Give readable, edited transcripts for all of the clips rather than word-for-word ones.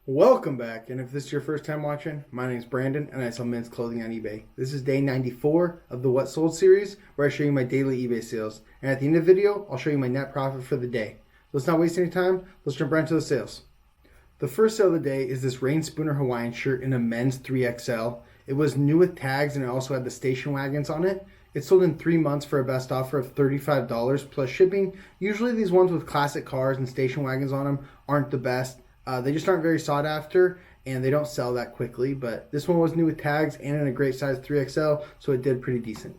Welcome back, and if this is your first time watching, my name is Brandon, and I sell men's clothing on eBay. This is day 94 of the What Sold series, where I show you my daily eBay sales. And at the end of the video, I'll show you my net profit for the day. Let's not waste any time, let's jump right into the sales. The first sale of the day is this Rain Spooner Hawaiian shirt in a men's 3XL. It was new with tags, and it also had the station wagons on it. It sold in 3 months for a best offer of $35 plus shipping. Usually these ones with classic cars and station wagons on them aren't the best. They just aren't very sought after, and they don't sell that quickly. But this one was new with tags and in a great size 3XL, so it did pretty decent.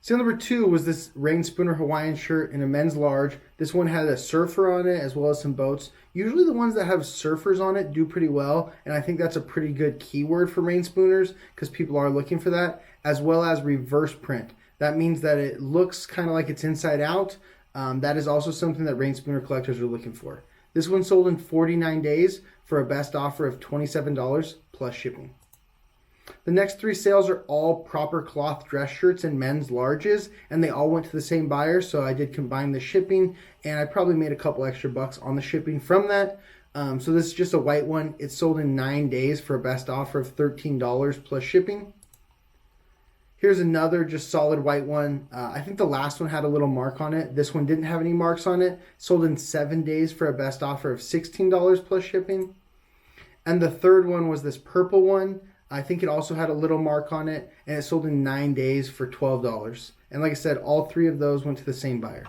Sale number 2 was this Rain Spooner Hawaiian shirt in a men's large. This one had a surfer on it as well as some boats. Usually the ones that have surfers on it do pretty well, and I think that's a pretty good keyword for Rain Spooners because people are looking for that, as well as reverse print. That means that it looks kind of like it's inside out. That is also something that Rain Spooner collectors are looking for. This one sold in 49 days for a best offer of $27 plus shipping. The next 3 sales are all proper cloth dress shirts in men's larges, and they all went to the same buyer, so I did combine the shipping, and I probably made a couple extra bucks on the shipping from that. So this is just a white one. It sold in 9 days for a best offer of $13 plus shipping. Here's another just solid white one. I think the last one had a little mark on it. This one didn't have any marks on it. Sold in 7 days for a best offer of $16 plus shipping. And the third one was this purple one. I think it also had a little mark on it, and it sold in 9 days for $12. And like I said, all 3 of those went to the same buyer.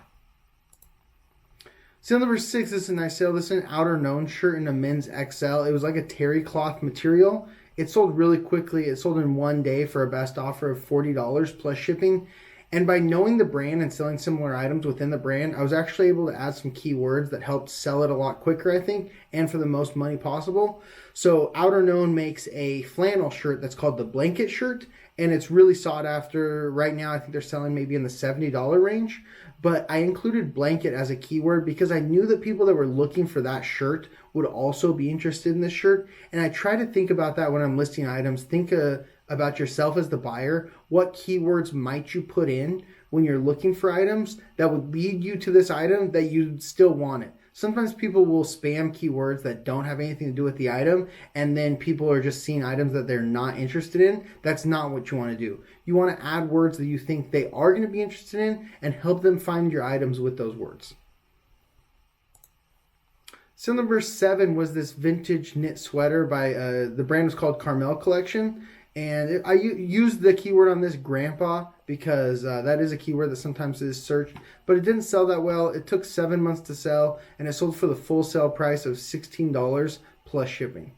Sale number 6, this is a nice sale. This is an Outer Known shirt in a men's XL. It was like a terry cloth material. It sold really quickly. It sold in 1 day for a best offer of $40 plus shipping. And by knowing the brand and selling similar items within the brand, I was actually able to add some keywords that helped sell it a lot quicker, I think, and for the most money possible. So Outer Known makes a flannel shirt that's called the blanket shirt, and it's really sought after. Right now, I think they're selling maybe in the $70 range. But I included blanket as a keyword because I knew that people that were looking for that shirt would also be interested in this shirt. And I try to think about that when I'm listing items. Think about yourself as the buyer. What keywords might you put in when you're looking for items that would lead you to this item that you still want it? Sometimes people will spam keywords that don't have anything to do with the item, and then people are just seeing items that they're not interested in. That's not what you want to do. You want to add words that you think they are going to be interested in and help them find your items with those words. Sale number 7 was this vintage knit sweater by, the brand was called Carmel Collection. And I used the keyword on this grandpa because that is a keyword that sometimes is searched, but it didn't sell that well. It took 7 months to sell, and it sold for the full sale price of $16 plus shipping.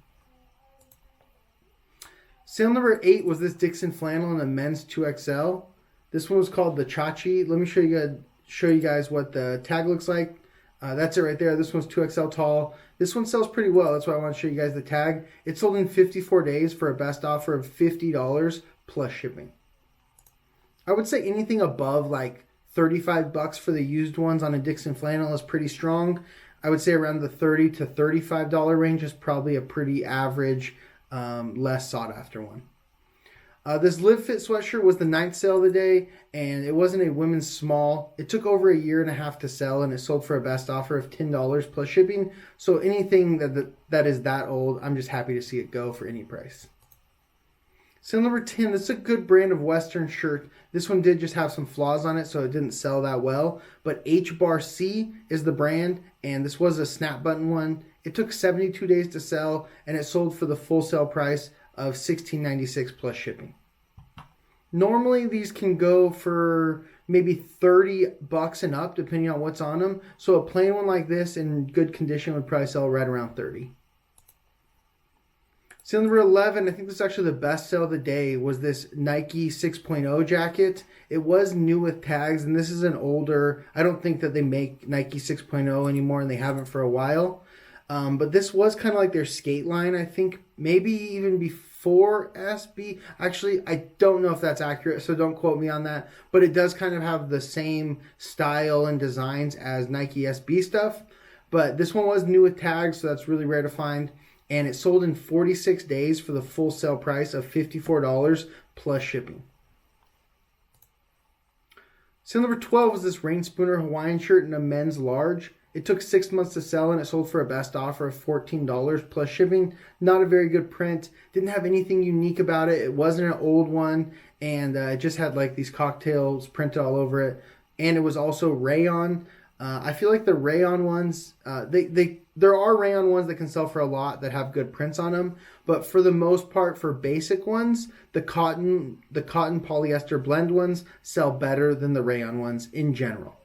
Sale number 8 was this Dixxon flannel in a men's 2XL. This one was called the Chachi. Let me show you guys what the tag looks like. That's it right there. This one's 2XL tall. This one sells pretty well. That's why I want to show you guys the tag. It sold in 54 days for a best offer of $50 plus shipping. I would say anything above like $35 for the used ones on a Dixxon flannel is pretty strong. I would say around the $30 to $35 range is probably a pretty average, less sought after one. This Live Fit sweatshirt was the 9th sale of the day, and it wasn't a women's small. It took over a year and a half to sell, and it sold for a best offer of $10 plus shipping. So anything that is that old, I'm just happy to see it go for any price. Sale number 10, this is a good brand of Western shirt. This one did just have some flaws on it, so it didn't sell that well. But H-Bar-C is the brand, and this was a snap button one. It took 72 days to sell, and it sold for the full sale price of $16.96 plus shipping. Normally these can go for maybe $30 and up depending on what's on them. So a plain one like this in good condition would probably sell right around $30. Sale number 11, I think this is actually the best sale of the day, was this Nike 6.0 jacket. It was new with tags, and this is an older, I don't think that they make Nike 6.0 anymore, and they haven't for a while. But this was kind of like their skate line, I think, maybe even before SB. Actually, I don't know if that's accurate, so don't quote me on that. But it does kind of have the same style and designs as Nike SB stuff. But this one was new with tags, so that's really rare to find. And it sold in 46 days for the full sale price of $54 plus shipping. Sale number 12 was this Rain Spooner Hawaiian shirt in a men's large. It took 6 months to sell and it sold for a best offer of $14 plus shipping. Not a very good print. Didn't have anything unique about it. It wasn't an old one, and it just had like these cocktails printed all over it. And it was also rayon. I feel like the rayon ones, there are rayon ones that can sell for a lot that have good prints on them, but for the most part, for basic ones, the cotton polyester blend ones sell better than the rayon ones in general.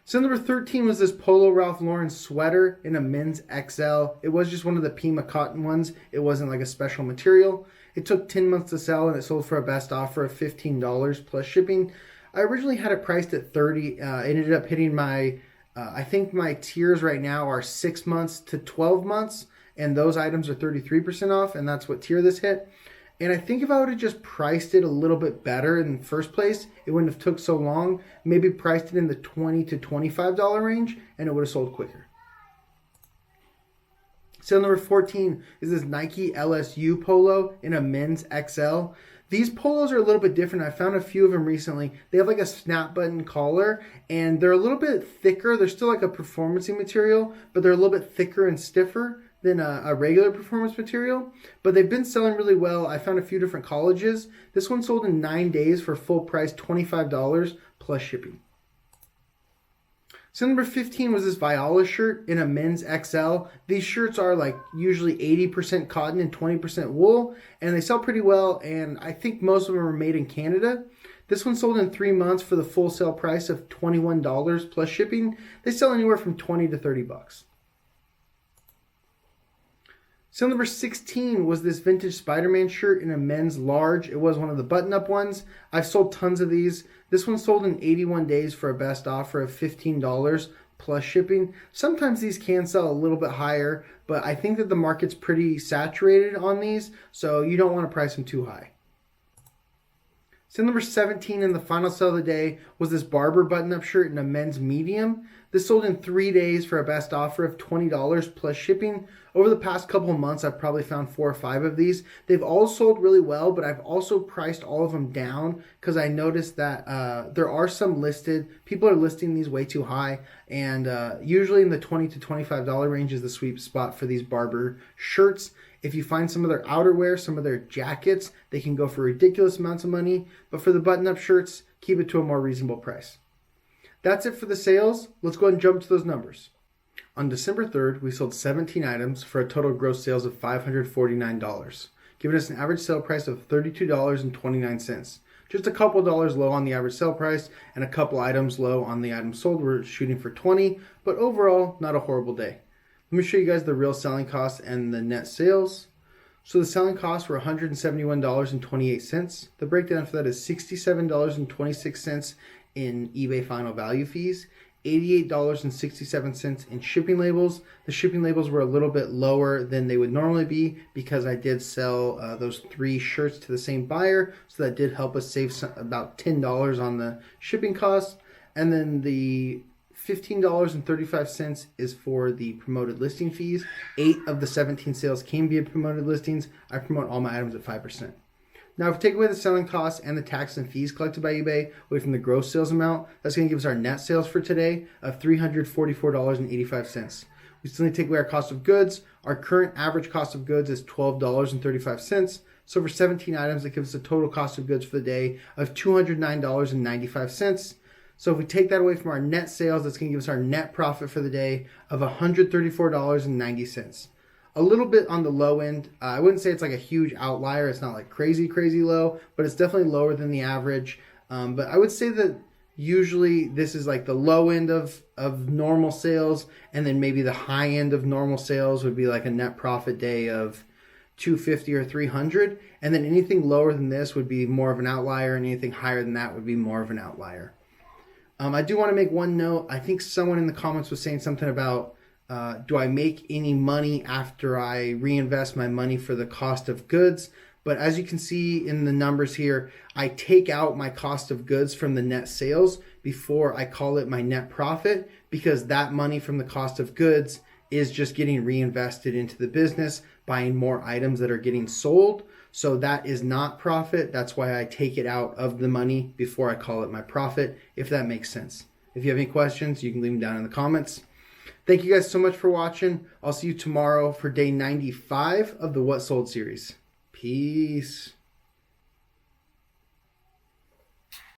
So number 13 was this Polo Ralph Lauren sweater in a men's XL. It was just one of the Pima cotton ones. It wasn't like a special material. It took 10 months to sell and it sold for a best offer of $15 plus shipping. I originally had it priced at $30. It ended up hitting my, I think my tiers right now are 6 months to 12 months, and those items are 33% off, and that's what tier this hit. And I think if I would have just priced it a little bit better in the first place, it wouldn't have took so long. Maybe priced it in the $20 to $25 range, and it would have sold quicker. Sale number 14 is this Nike LSU polo in a men's XL. These polos are a little bit different. I found a few of them recently. They have like a snap button collar, and they're a little bit thicker. They're still like a performance material, but they're a little bit thicker and stiffer than a regular performance material. But they've been selling really well. I found a few different colleges. This one sold in 9 days for full price $25 plus shipping. So number 15 was this Viola shirt in a men's XL. These shirts are like usually 80% cotton and 20% wool, and they sell pretty well, and I think most of them are made in Canada. This one sold in 3 months for the full sale price of $21 plus shipping. They sell anywhere from 20 to 30 bucks. Sale number 16 was this vintage Spider-Man shirt in a men's large. It was one of the button-up ones. I've sold tons of these. This one sold in 81 days for a best offer of $15 plus shipping. Sometimes these can sell a little bit higher, but I think that the market's pretty saturated on these, so you don't want to price them too high. Sale number 17 in the final sale of the day was this Barber button-up shirt in a men's medium. This sold in 3 days for a best offer of $20 plus shipping. Over the past couple of months, I've probably found 4 or 5 of these. They've all sold really well, but I've also priced all of them down because I noticed that there are some listed. People are listing these way too high, and usually in the $20 to $25 range is the sweet spot for these Barber shirts. If you find some of their outerwear, some of their jackets, they can go for ridiculous amounts of money. But for the button-up shirts, keep it to a more reasonable price. That's it for the sales. Let's go ahead and jump to those numbers. On December 3rd, we sold 17 items for a total gross sales of $549, giving us an average sale price of $32.29. Just a couple dollars low on the average sale price and a couple items low on the items sold. We're shooting for 20, but overall, not a horrible day. Let me show you guys the real selling costs and the net sales. So the selling costs were $171.28. The breakdown for that is $67.26 in eBay final value fees, $88.67 in shipping labels. The shipping labels were a little bit lower than they would normally be because I did sell those 3 shirts to the same buyer, so that did help us save about $10 on the shipping costs. And then the $15.35 is for the promoted listing fees. 8 of the 17 sales came via promoted listings. I promote all my items at 5%. Now, if we take away the selling costs and the tax and fees collected by eBay away from the gross sales amount, that's going to give us our net sales for today of $344.85. We still need to take away our cost of goods. Our current average cost of goods is $12.35. So for 17 items, that gives us a total cost of goods for the day of $209.95. So if we take that away from our net sales, that's going to give us our net profit for the day of $134.90. A little bit on the low end. I wouldn't say it's like a huge outlier. It's not like crazy low, but it's definitely lower than the average. But I would say that usually this is like the low end of normal sales, and then maybe the high end of normal sales would be like a net profit day of $250 or $300, and then anything lower than this would be more of an outlier, and anything higher than that would be more of an outlier. I do want to make one note. I think someone in the comments was saying something about do I make any money after I reinvest my money for the cost of goods? But as you can see in the numbers here, I take out my cost of goods from the net sales before I call it my net profit, because that money from the cost of goods is just getting reinvested into the business, buying more items that are getting sold. So that is not profit. That's why I take it out of the money before I call it my profit, if that makes sense. If you have any questions, you can leave them down in the comments. Thank you guys so much for watching. I'll see you tomorrow for day 95 of the What Sold series. Peace.